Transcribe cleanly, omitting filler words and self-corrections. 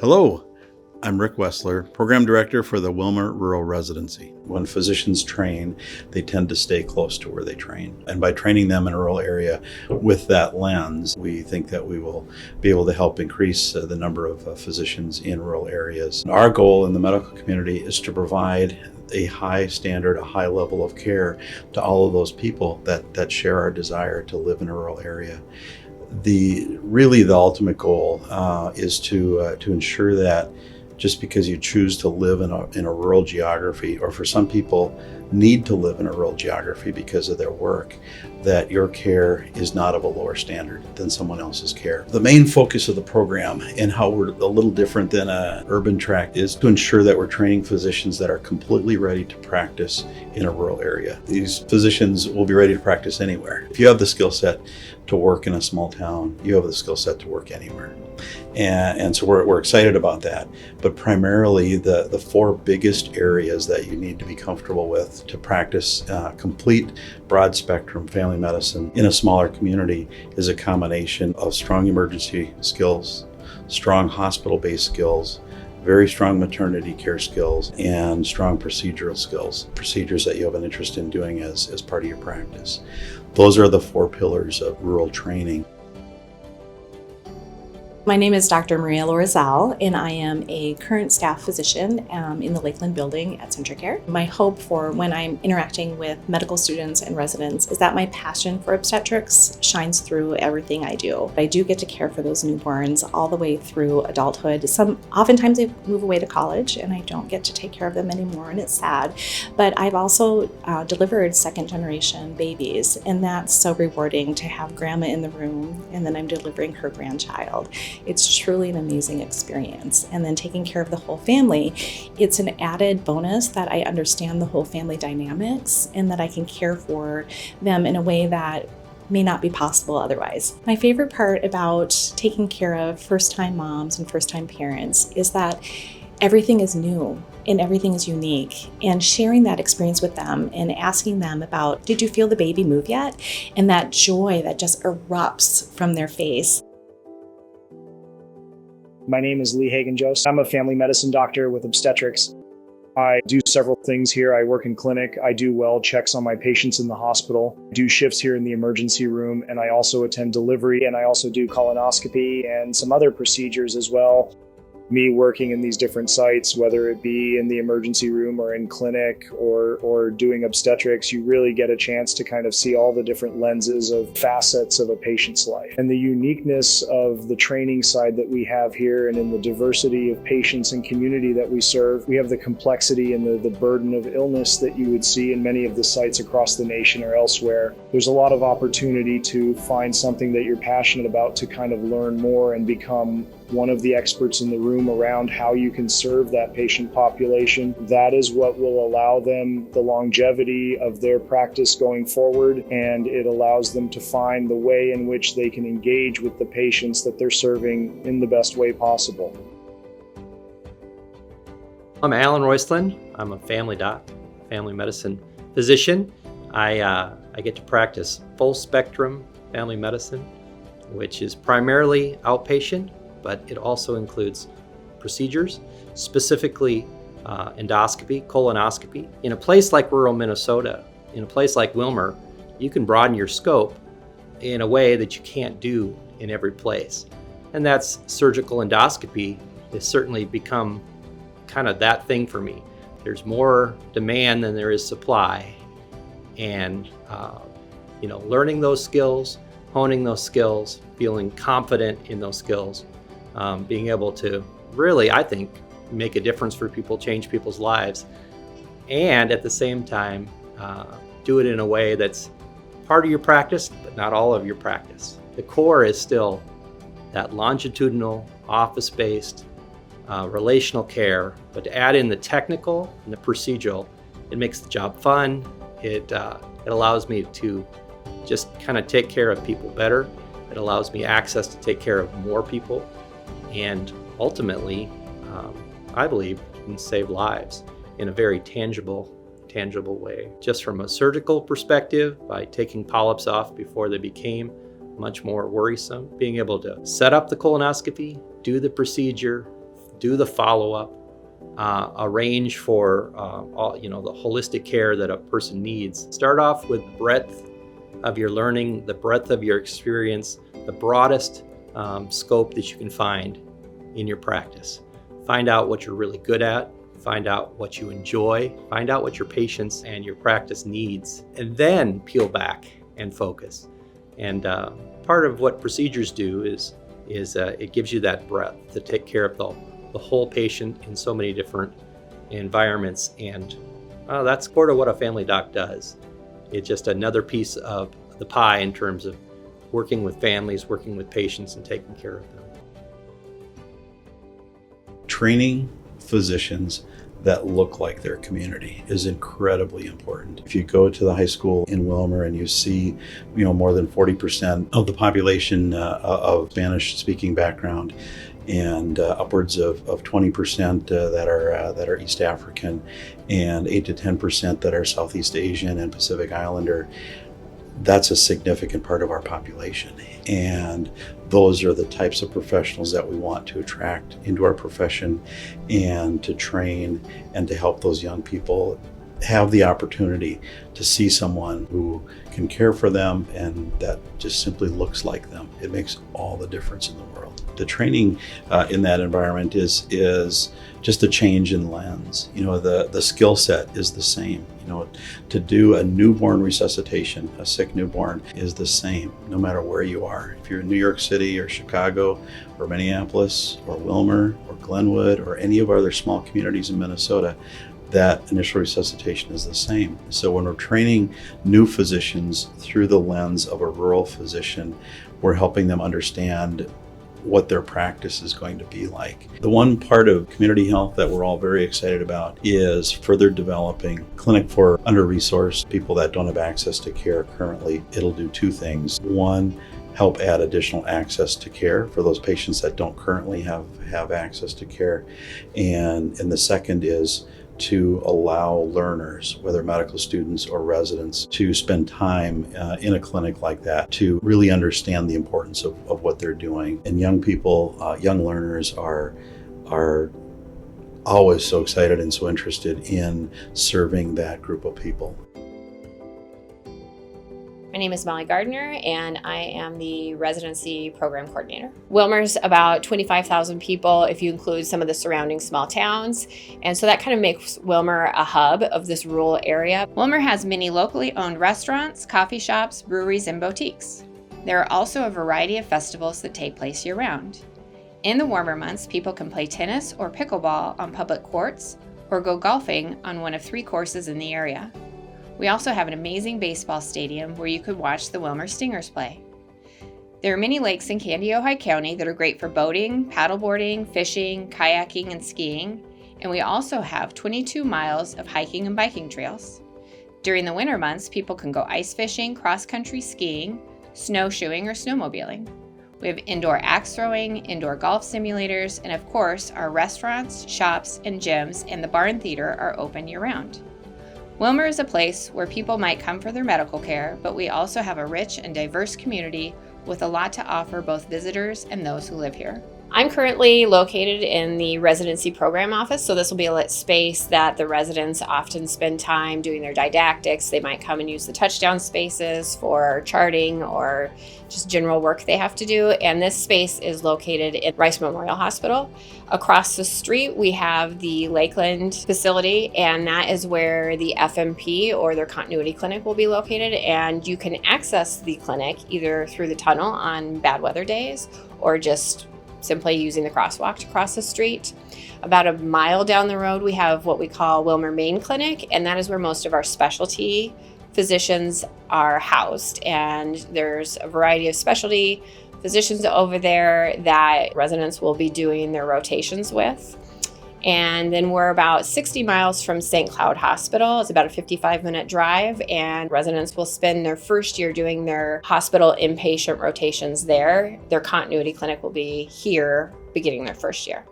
Hello, I'm Rick Wehseler, Program Director for the Willmar Rural Residency. When physicians train, they tend to stay close to where they train. And by training them in a rural area with that lens, we think that we will be able to help increase the number of physicians in rural areas. Our goal in the medical community is to provide a high standard, a high level of care to all of those people that share our desire to live in a rural area. The ultimate goal is to ensure that just because you choose to live in a rural geography, or for some people need to live in a rural geography because of their work, that your care is not of a lower standard than someone else's care. The main focus of the program, and how we're a little different than an urban tract, is to ensure that we're training physicians that are completely ready to practice in a rural area. These physicians will be ready to practice anywhere. If you have the skill set to work in a small town, you have the skill set to work anywhere. And so we're excited about that. But primarily the four biggest areas that you need to be comfortable with to practice complete broad spectrum family medicine in a smaller community is a combination of strong emergency skills, strong hospital-based skills, very strong maternity care skills, and strong procedural skills, procedures that you have an interest in doing as part of your practice. Those are the four pillars of rural training. My name is Dr. Maria Lorizal, and I am a current staff physician in the Lakeland building at CentraCare. My hope for when I'm interacting with medical students and residents is that my passion for obstetrics shines through everything I do. I do get to care for those newborns all the way through adulthood. Oftentimes they move away to college and I don't get to take care of them anymore, and it's sad. But I've also delivered second generation babies, and that's so rewarding to have grandma in the room and then I'm delivering her grandchild. It's truly an amazing experience. And then taking care of the whole family, it's an added bonus that I understand the whole family dynamics and that I can care for them in a way that may not be possible otherwise. My favorite part about taking care of first-time moms and first-time parents is that everything is new and everything is unique, and sharing that experience with them and asking them about, did you feel the baby move yet? And that joy that just erupts from their face. My name is Lee Hagen-Jost. I'm a family medicine doctor with obstetrics. I do several things here. I work in clinic. I do well checks on my patients in the hospital. I do shifts here in the emergency room, and I also attend delivery, and I also do colonoscopy and some other procedures as well. Me working in these different sites, whether it be in the emergency room or in clinic or doing obstetrics, you really get a chance to kind of see all the different lenses of facets of a patient's life. And the uniqueness of the training side that we have here, and in the diversity of patients and community that we serve, we have the complexity and the burden of illness that you would see in many of the sites across the nation or elsewhere. There's a lot of opportunity to find something that you're passionate about, to kind of learn more and become one of the experts in the room around how you can serve that patient population. That is what will allow them the longevity of their practice going forward, and it allows them to find the way in which they can engage with the patients that they're serving in the best way possible. I'm Alan Roysland. I'm a family doc, family medicine physician. I get to practice full spectrum family medicine, which is primarily outpatient, but it also includes procedures, specifically endoscopy, colonoscopy. In a place like rural Minnesota, in a place like Willmar, you can broaden your scope in a way that you can't do in every place. And that's surgical endoscopy has certainly become kind of that thing for me. There's more demand than there is supply. And learning those skills, honing those skills, feeling confident in those skills, being able to really, I think, make a difference for people, change people's lives, and at the same time, do it in a way that's part of your practice, but not all of your practice. The core is still that longitudinal, office-based, relational care, but to add in the technical and the procedural, it makes the job fun. It allows me to just kind of take care of people better. It allows me access to take care of more people, and ultimately, I believe, can save lives in a very tangible way. Just from a surgical perspective, by taking polyps off before they became much more worrisome, being able to set up the colonoscopy, do the procedure, do the follow-up, arrange for all, the holistic care that a person needs. Start off with breadth of your learning, the breadth of your experience, the broadest scope that you can find in your practice. Find out what you're really good at, find out what you enjoy, find out what your patients and your practice needs, and then peel back and focus. And part of what procedures do is it gives you that breadth to take care of the whole patient in so many different environments. And that's sort of what a family doc does. It's just another piece of the pie in terms of working with families, working with patients, and taking care of them. Training physicians that look like their community is incredibly important. If you go to the high school in Willmar and you see, more than 40% of the population of Spanish-speaking background, and upwards of 20% that are East African, and 8 to 10% that are Southeast Asian and Pacific Islander, that's a significant part of our population. And those are the types of professionals that we want to attract into our profession and to train and to help those young people have the opportunity to see someone who can care for them and that just simply looks like them. It makes all the difference in the world. The training in that environment is just a change in lens. The skill set is the same. To do a newborn resuscitation, a sick newborn, is the same no matter where you are. If you're in New York City or Chicago or Minneapolis or Willmar or Glenwood or any of our other small communities in Minnesota, that initial resuscitation is the same. So when we're training new physicians through the lens of a rural physician, we're helping them understand what their practice is going to be like. The one part of community health that we're all very excited about is further developing clinic for under-resourced people that don't have access to care currently. It'll do two things. One, help add additional access to care for those patients that don't currently have access to care. And the second is to allow learners, whether medical students or residents, to spend time in a clinic like that to really understand the importance of what they're doing. And young people, young learners are always so excited and so interested in serving that group of people. My name is Molly Gardner, and I am the residency program coordinator. Willmar's about 25,000 people if you include some of the surrounding small towns, and so that kind of makes Willmar a hub of this rural area. Willmar has many locally owned restaurants, coffee shops, breweries, and boutiques. There are also a variety of festivals that take place year-round. In the warmer months, people can play tennis or pickleball on public courts or go golfing on one of 3 courses in the area. We also have an amazing baseball stadium where you could watch the Willmar Stingers play. There are many lakes in Candy-Ojai County that are great for boating, paddleboarding, fishing, kayaking, and skiing, and we also have 22 miles of hiking and biking trails. During the winter months, people can go ice fishing, cross-country skiing, snowshoeing, or snowmobiling. We have indoor axe throwing, indoor golf simulators, and of course, our restaurants, shops, and gyms and the barn theater are open year-round. Willmar is a place where people might come for their medical care, but we also have a rich and diverse community with a lot to offer both visitors and those who live here. I'm currently located in the residency program office, so this will be a space that the residents often spend time doing their didactics. They might come and use the touchdown spaces for charting or just general work they have to do, and this space is located in Rice Memorial Hospital. Across the street, we have the Lakeland facility, and that is where the FMP or their continuity clinic will be located, and you can access the clinic either through the tunnel on bad weather days or just simply using the crosswalk to cross the street. About a mile down the road, we have what we call Willmar Main Clinic, and that is where most of our specialty physicians are housed. And there's a variety of specialty physicians over there that residents will be doing their rotations with. And then we're about 60 miles from St. Cloud Hospital. It's about a 55-minute drive, and residents will spend their first year doing their hospital inpatient rotations there. Their continuity clinic will be here beginning their first year.